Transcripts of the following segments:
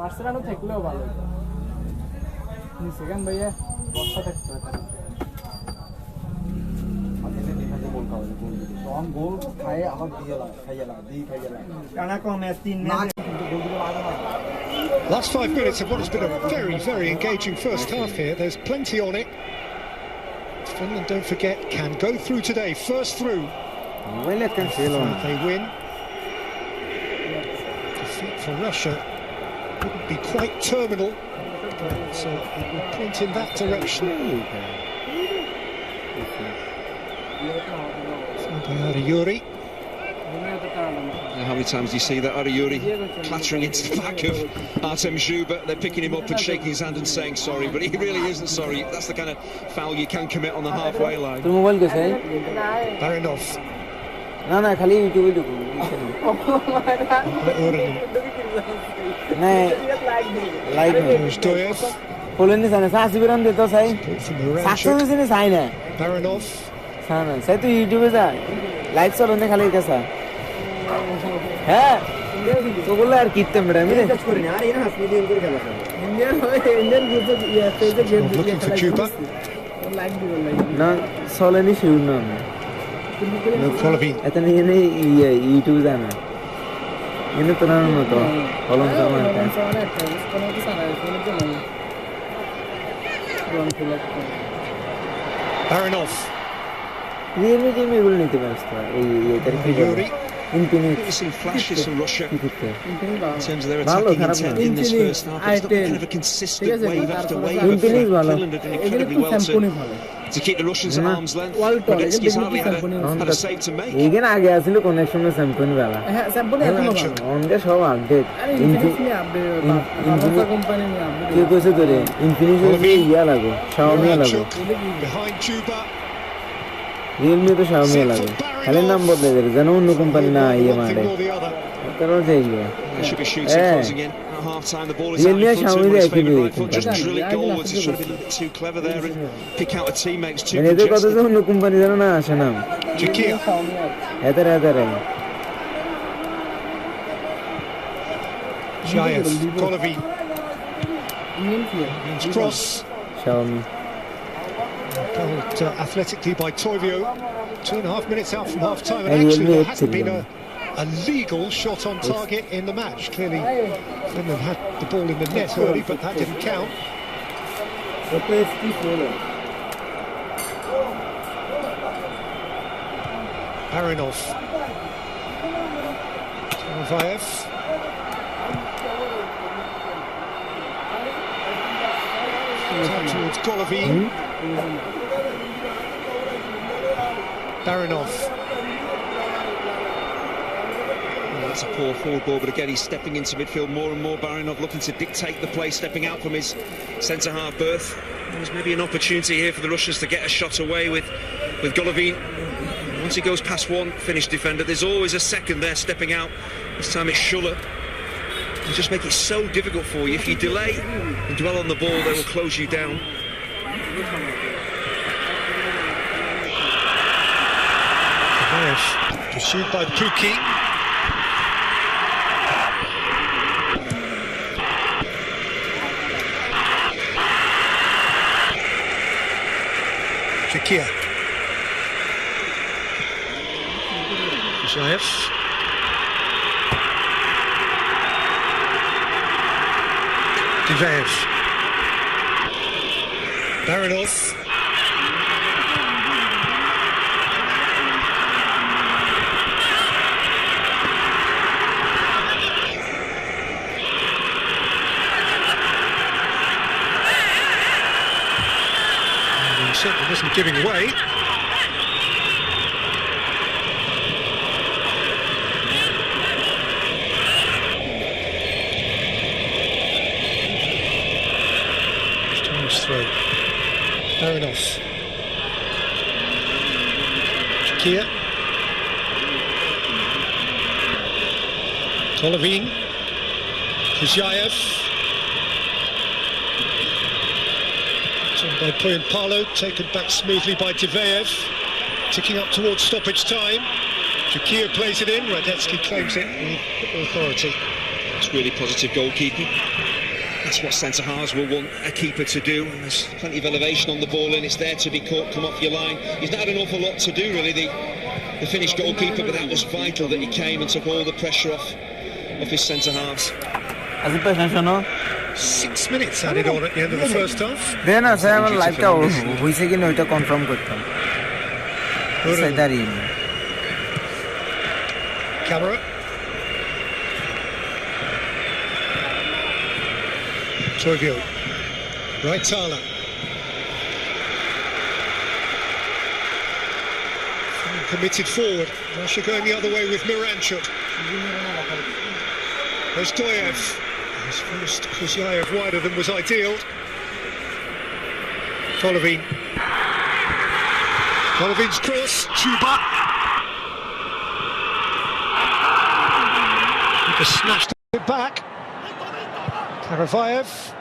মার্সেলানো থাকলেও ভালো হতো নিচে কেন ভাইয়া বর্ষা থাকতে হবে গোল খায় আবার Last 5 minutes of what has been a very, very engaging first half here. There's plenty on it. Finland, don't forget, can go through today. First through. They win. Defeat for Russia wouldn't be quite terminal, so it will point in that direction. Yuri. How many times do you see that Ariyuri clattering into the back of Artem Zhuba? They're picking him up and shaking his hand and saying sorry, but he really isn't sorry. That's the kind of foul you can commit on the halfway line. Barinov. No, खाली YouTube देखो. नहीं, like Stoyev. Poland ने साने सासी बिरान देता साई. साक्ष्य से ने साई ना. Barinov. साना. साई तो YouTube पे जा. Like सर उन्हें खाली कैसा. है. तो बोला यार कितने बड़े मेरे. Looking for Cuba. ना सोलह नहीं शुरू ना. No Golovin. इतने ये नहीं ये YouTube जाना. ये नहीं तो ना तो Holland जाना है. Barinov. ये में बोल नहीं थे बस ये तरह Yuri. We've seen flashes from Russia in terms of their attacking intent in this first half. It's not kind of a consistent wave after wave. Finland have done incredibly well to keep the Russians at arm's length. Radetzky's hardly had a save to make. ये ना आगे असली connection में sample वाला. Sample है अपना. उनके सब update. Infinix में update. कंपनी में update. ये कैसे तो रे? Infinix में ये लगो. Xiaomi लगो. Behind Juba. Realme तो Xiaomi लगो. खाली नाम बदले दे. जनो उन कंपनी ना ये मारे. करो चाहिए. They should be shooting closing in at half-time. The ball is out Realme in front Xiaomi of his देखी favourite भी. right foot. Just drill it goalwards. He should have been a bit too clever there and pick out a teammate. It's too मैंने तो कहा congested. था उन company जनो ना आशा नाम. Czechia. ऐतर है. Zhayev. Golovin. Cross. Xiaomi. Held athletically by Toivio. 2.5 minutes out from half-time, and And actually there Realme hasn't been excellent. a legal shot on target in the match. Clearly, Finland had the ball in the net early, but that didn't count. Barinov. Vaev. Towards Golovin. Barinov. Well, that's a poor forward ball, but again he's stepping into midfield more and more. Barinov looking to dictate the play, stepping out from his centre-half berth. There's maybe an opportunity here for the Russians to get a shot away with Golovin. Once he goes past one Finnish defender, there's always a second there stepping out. This time it's Schuller. They just make it so difficult for you. If you delay and dwell on the ball, they will close you down. Pursued by Pukki. Czechia. Zhayev. Diveev. Barinov. Certainly wasn't giving away. Stone's throw. Barinov. Czechia. Golovin. Zhayev. By Palo, taken back smoothly by Diveev, ticking up towards stoppage time. Czechia plays it in, Radetzky claims it with authority. It's really positive goalkeeping. That's what centre-halves will want a keeper to do. There's plenty of elevation on the ball and it's there to be caught, come off your line. He's not had an awful lot to do, really, the Finnish goalkeeper, but that was vital that he came and took all the pressure off his centre-halves. 6 minutes added on at the end of the first half. Then I say I'm like we say to confirm করতাম সেদারিন Camera. Toivio. Right Tala. Committed forward. Russia going the other way with Miranchuk. Ostoyev. His first Kuzyaev wider than was ideal. Golovin. Golovin's cross. Chuba. Just snatched it back. Karavayev.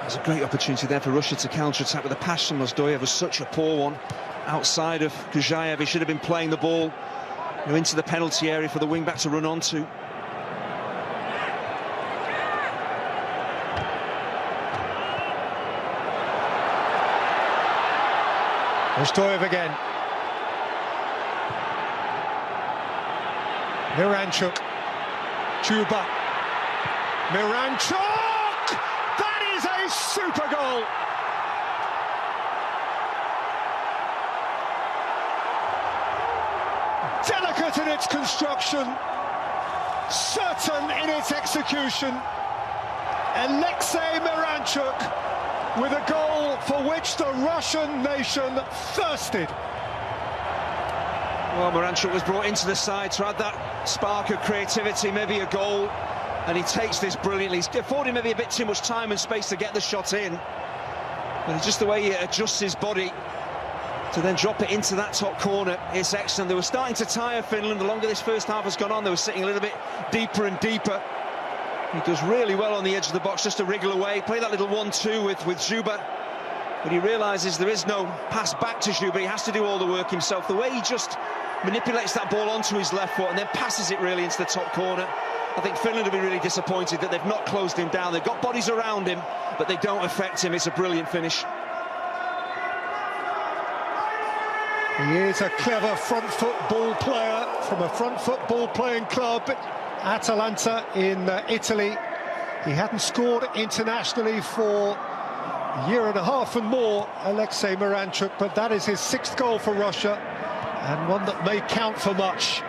There's a great opportunity there for Russia to counter-attack, but the pass from Ozdoyev was such a poor one. Outside of Kuzyaev, he should have been playing the ball into the penalty area for the wing-back to run onto. Ozdoyev again. Miranchuk. Chuba. Miranchuk! That is a super goal! Delicate in its construction, certain in its execution. Alexei Miranchuk with a goal for which the Russian nation thirsted. Well, Miranchuk was brought into the side to add that spark of creativity, maybe a goal, and he takes this brilliantly. He's affording maybe a bit too much time and space to get the shot in, but it's just the way he adjusts his body to then drop it into that top corner. It's excellent. They were starting to tire Finland. The longer this first half has gone on, they were sitting a little bit deeper and deeper. He does really well on the edge of the box just to wriggle away, play that little 1-2 with Zuba. But he realises there is no pass back to Zuba. He has to do all the work himself. The way he just manipulates that ball onto his left foot and then passes it really into the top corner. I think Finland will be really disappointed that they've not closed him down. They've got bodies around him, but they don't affect him. It's a brilliant finish. He is a clever front foot ball player from a front foot ball playing club, Atalanta in Italy. He hadn't scored internationally for a year and a half and more, Alexei Miranchuk, but that is his 6th goal for Russia, and one that may count for much.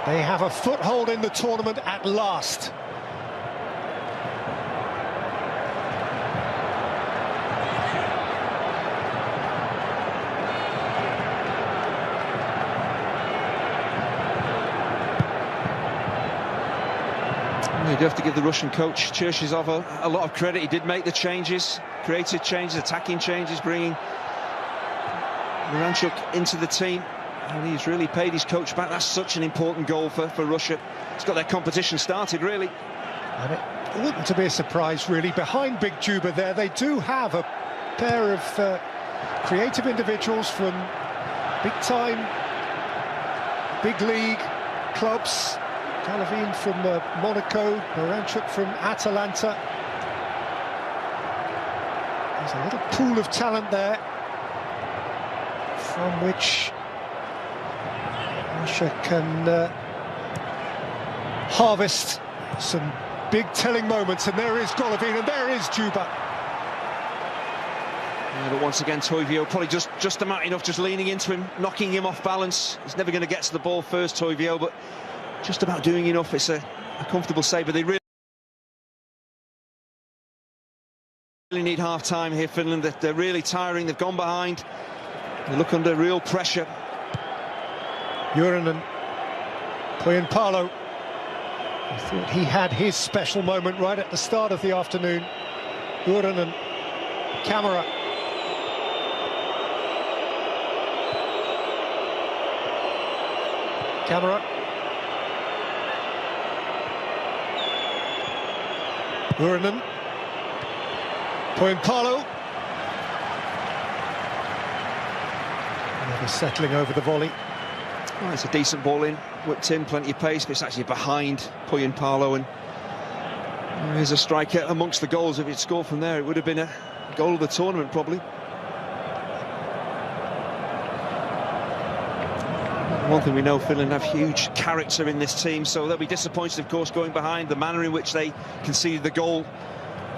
They have a foothold in the tournament at last. You do have to give the Russian coach Cherchizov a lot of credit. He did make the changes, creative changes, attacking changes, bringing Miranchuk into the team, and he's really paid his coach back. That's such an important goal for Russia. It's got their competition started, really. And it oughtn't to be a surprise, really. Behind Big Juba there, they do have a pair of creative individuals from big-time, big league clubs. Golovin from Monaco, Miranchuk from Atalanta. There's a little pool of talent there from which Russia can harvest some big telling moments. And there is Golovin, and there is Juba. Yeah, but once again, Toivio probably just about enough, just leaning into him, knocking him off balance. He's never going to get to the ball first, Toivio, but just about doing enough. It's a comfortable save, but they really need half-time here, Finland. They're really tiring. They've gone behind. They look under real pressure. Uranen, Poyenpalo. I thought he had his special moment right at the start of the afternoon. Uranen, Camera. Camera. Uranen, Poyenpalo. Never settling over the volley. Well, it's a decent ball in, whipped in, plenty of pace, but it's actually behind Poyenpalo, and Here's a striker amongst the goals. If he'd scored from there, it would have been a goal of the tournament, probably. One thing we know, Finland have huge character in this team, so they'll be disappointed, of course, going behind. The manner in which they conceded the goal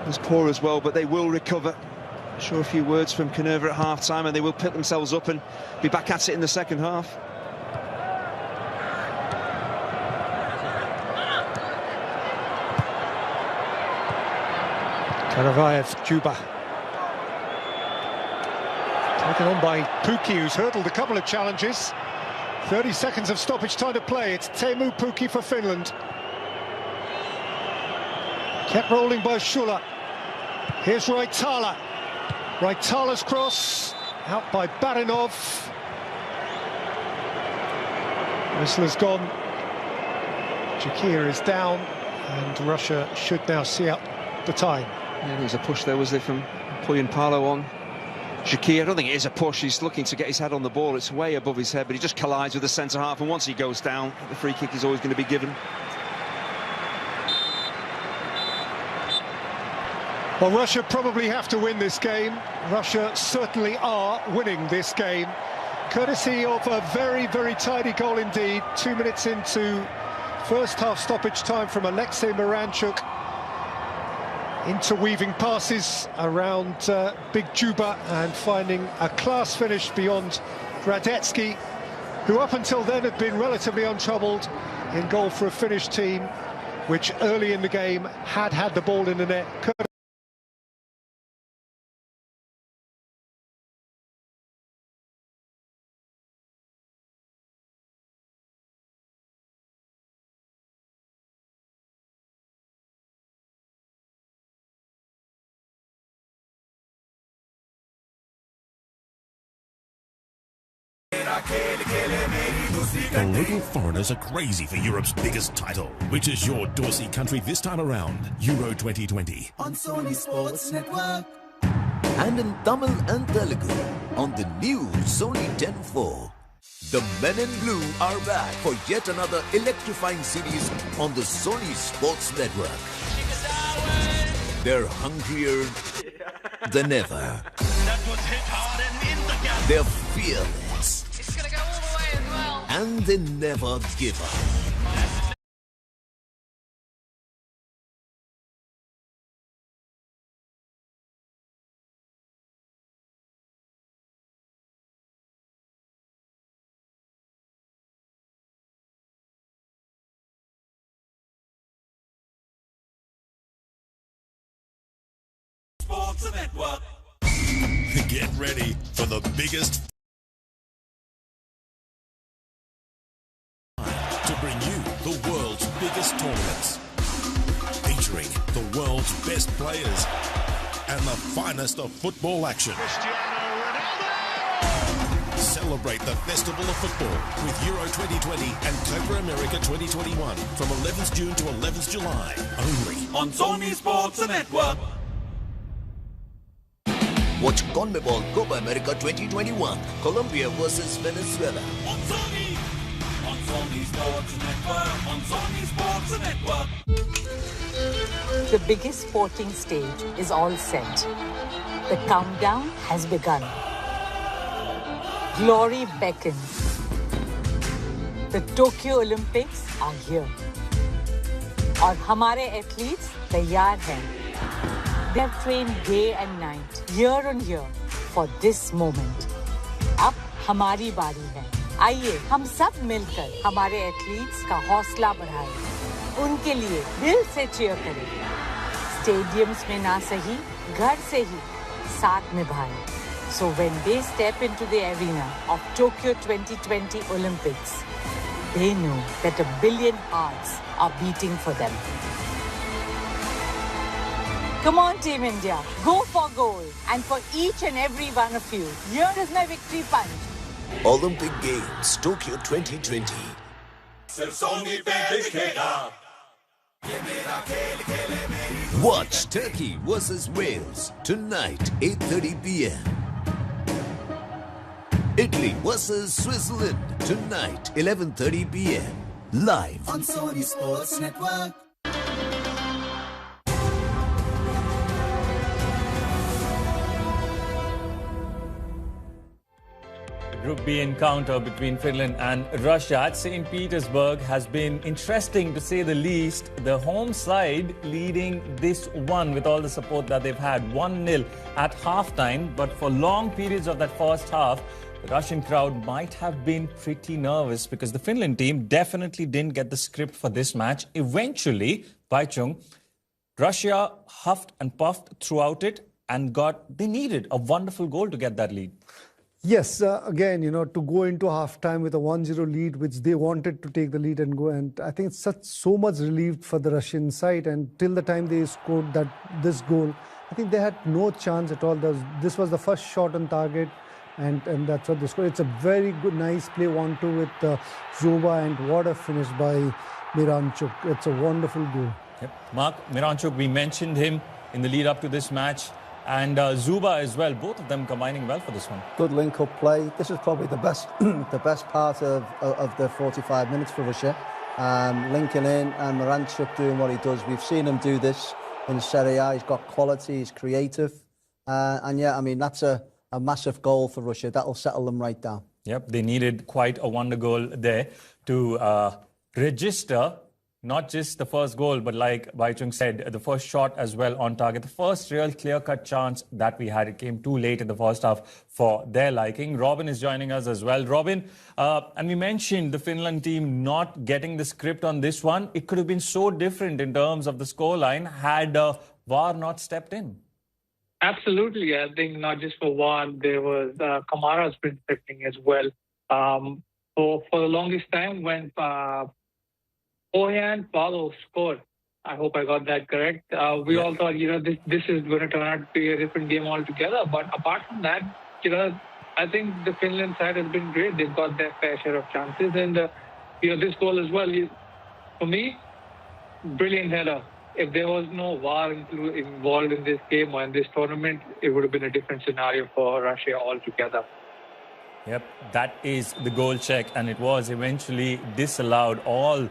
was poor as well, but they will recover. I'm sure a few words from Canerva at half-time, and they will pick themselves up and be back at it in the second half. Karavaev, Juba. Taken on by Pukki, who's hurdled a couple of challenges. 30 seconds of stoppage time to play. It's Teemu Pukki for Finland. Kept rolling by Shula. Here's Raitala. Raitala's cross, out by Barinov. Whistler's gone. Jakir is down, and Russia should now see out the time. Yeah, there was a push there, was there, from Palo on Jakir? I don't think it is a push. He's looking to get his head on the ball. It's way above his head, but he just collides with the centre-half, and once he goes down, the free kick is always going to be given. Well, Russia probably have to win this game. Russia certainly are winning this game, courtesy of a very, very tidy goal indeed. 2 minutes into first half stoppage time from Alexei Miranchuk. Interweaving passes around Big Juba and finding a class finish beyond Radetzky, who up until then had been relatively untroubled in goal for a Finnish team, which early in the game had the ball in the net. The local foreigners are crazy for Europe's biggest title, which is your Dorsey country this time around, Euro 2020. On Sony Sports Network. And in Tamil and Telugu on the new Sony 10-4. The Men in Blue are back for yet another electrifying series on the Sony Sports Network. They're hungrier than ever. They're fearless. It's gonna go all the way as well. And they never give up. Sports Network. Get ready for the biggest to bring you the world's biggest tournaments, featuring the world's best players and the finest of football action. Celebrate the Festival of Football with Euro 2020 and Copa America 2021 from 11th June to 11th July, only on Sony Sports Network. Watch CONMEBOL Copa America 2021, Colombia versus Venezuela. On Sony! On Sony Sports Network! On Sony Sports Network! The biggest sporting stage is all set. The countdown has begun. Glory beckons. The Tokyo Olympics are here. और हमारे athletes तैयार हैं. They have trained day and night, year on year, for this moment. अब हमारी बारी है. आइए हम सब मिलकर हमारे एथलीट्स का हौसला बढ़ाएं. उनके लिए दिल से चीयर करें. स्टेडियम्स में ना सही, घर से ही साथ निभाएं. So when they step into the arena of Tokyo 2020 Olympics, they know that 1 billion hearts are beating for them. Come on, Team India, go for gold. And for each and every one of you, here is my victory punch. Olympic Games, Tokyo 2020. Watch Turkey versus Wales tonight, 8:30 p.m. Italy versus Switzerland tonight, 11:30 p.m. Live on Sony Sports Network. Group B encounter between Finland and Russia at St. Petersburg has been interesting to say the least. The home side leading this one with all the support that they've had, 1-0 at halftime. But for long periods of that first half, the Russian crowd might have been pretty nervous because the Finland team definitely didn't get the script for this match. Eventually, Baichung, Russia huffed and puffed throughout it and they needed a wonderful goal to get that lead. Yes, again, to go into halftime with a 1-0 lead, which they wanted to take the lead and go. And I think it's so much relieved for the Russian side. And till the time they scored this goal, I think they had no chance at all. This was the first shot on target. And that's what they scored. It's a very good, nice play, 1-2 with Zuba, and what a finish by Miranchuk. It's a wonderful goal. Yep. Mark Miranchuk, we mentioned him in the lead up to this match. And Zuba as well, both of them combining well for this one. Good link-up play. This is probably the best the best part of the 45 minutes for Russia. Linking in and Miranchuk doing what he does. We've seen him do this in Serie A. He's got quality, he's creative. And yeah, I mean, that's a massive goal for Russia. That'll settle them right down. Yep, they needed quite a wonder goal there to register not just the first goal, but like Baichung said, the first shot as well on target. The first real clear-cut chance that we had. It came too late in the first half for their liking. Robin is joining us as well. Robin, and we mentioned the Finland team not getting the script on this one. It could have been so different in terms of the scoreline had VAR not stepped in. Absolutely. I think not just for VAR, there was Kamara's been stepping as well. For the longest time when Ohan Paulo scored. I hope I got that correct. We all thought, this is going to turn out to be a different game altogether. But apart from that, I think the Finland side has been great. They've got their fair share of chances. And, this goal as well, for me, brilliant header. If there was no VAR involved in this game or in this tournament, it would have been a different scenario for Russia altogether. Yep, that is the goal check. And it was eventually disallowed. All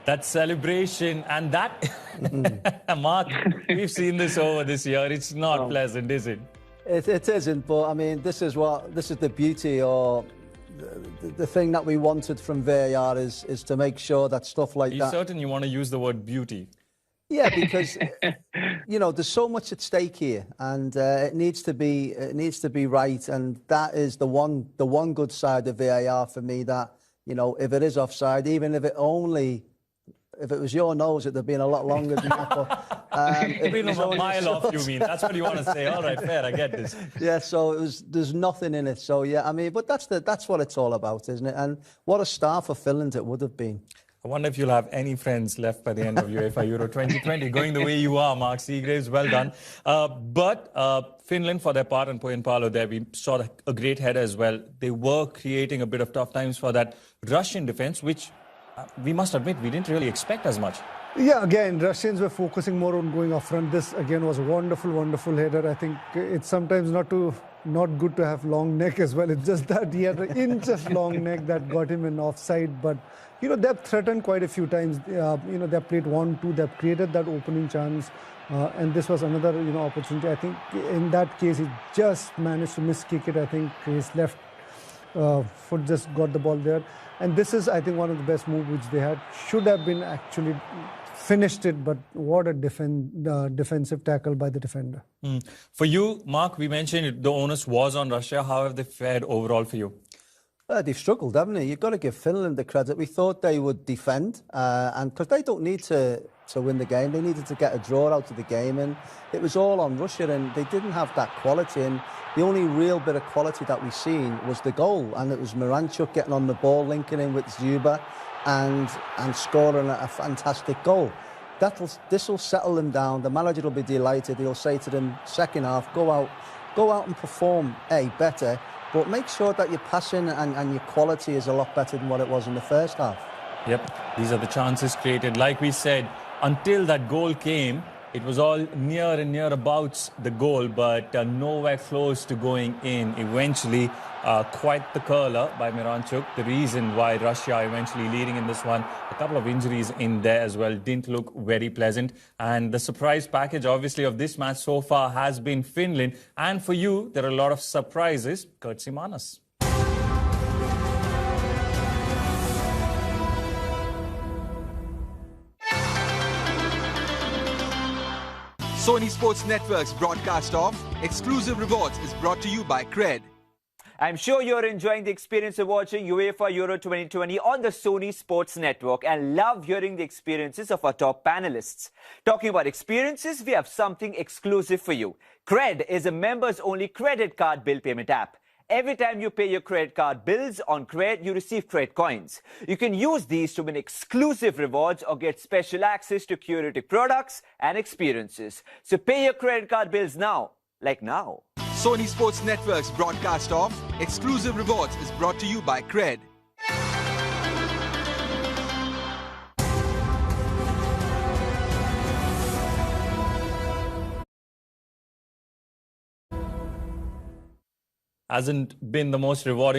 that celebration and that, Mark, we've seen this over this year. It's not pleasant, is it? It isn't, but I mean, this is the beauty or the thing that we wanted from VAR is to make sure that stuff like that. Are you certain you want to use the word beauty? Yeah, because there's so much at stake here, and it needs to be right, and that is the one good side of VAR for me. That if it is offside, even if it was your nose, it'd have been a lot longer than that. But, it'd been a mile off, you mean? That's what you want to say. All right, fair, I get this. Yeah, so there's nothing in it. So yeah, I mean, but that's what it's all about, isn't it? And what a start for Finland it would have been. I wonder if you'll have any friends left by the end of UEFA Euro 2020, going the way you are, Mark Seagraves. Well done. But Finland, for their part, and Pohjanpalo there, we saw a great header as well. They were creating a bit of tough times for that Russian defence, which we must admit we didn't really expect as much. Yeah, again, Russians were focusing more on going off front. This, again, was a wonderful, wonderful header. I think it's sometimes not good to have long neck as well. It's just that he had an inch of long neck that got him an offside. But, they've threatened quite a few times. They've played 1-2. They've created that opening chance. And this was another, opportunity. I think in that case, he just managed to miskick it. I think his left foot just got the ball there. And this is, I think, one of the best moves which they had. Should have been actually finished it, but what a defensive tackle by the defender. For you, Mark, we mentioned the onus was on Russia. How have they fared overall for you? They've struggled, haven't they? You've got to give Finland the credit. We thought they would defend, and because they don't need to win the game, they needed to get a draw out of the game, and it was all on Russia, and they didn't have that quality. And the only real bit of quality that we've seen was the goal, and it was Miranchuk getting on the ball, linking in with Zuba, and scoring a fantastic goal. This will settle them down. The manager will be delighted. He'll say to them, second half, go out and perform better, but make sure that your passing and your quality is a lot better than what it was in the first half. Yep, these are the chances created. Like we said, until that goal came, it was all near and near about the goal, but nowhere close to going in. Eventually, quite the curler by Miranchuk. The reason why Russia eventually leading in this one, a couple of injuries in there as well, didn't look very pleasant. And the surprise package, obviously, of this match so far has been Finland. And for you, there are a lot of surprises, courtesy Manas. Sony Sports Network's broadcast of Exclusive Rewards is brought to you by Cred. I'm sure you're enjoying the experience of watching UEFA Euro 2020 on the Sony Sports Network and love hearing the experiences of our top panelists. Talking about experiences, we have something exclusive for you. Cred is a members-only credit card bill payment app. Every time you pay your credit card bills on Cred, you receive Cred coins. You can use these to win exclusive rewards or get special access to curated products and experiences. So pay your credit card bills now, like now. Sony Sports Network's broadcast of Exclusive Rewards is brought to you by Cred. Hasn't been the most rewarding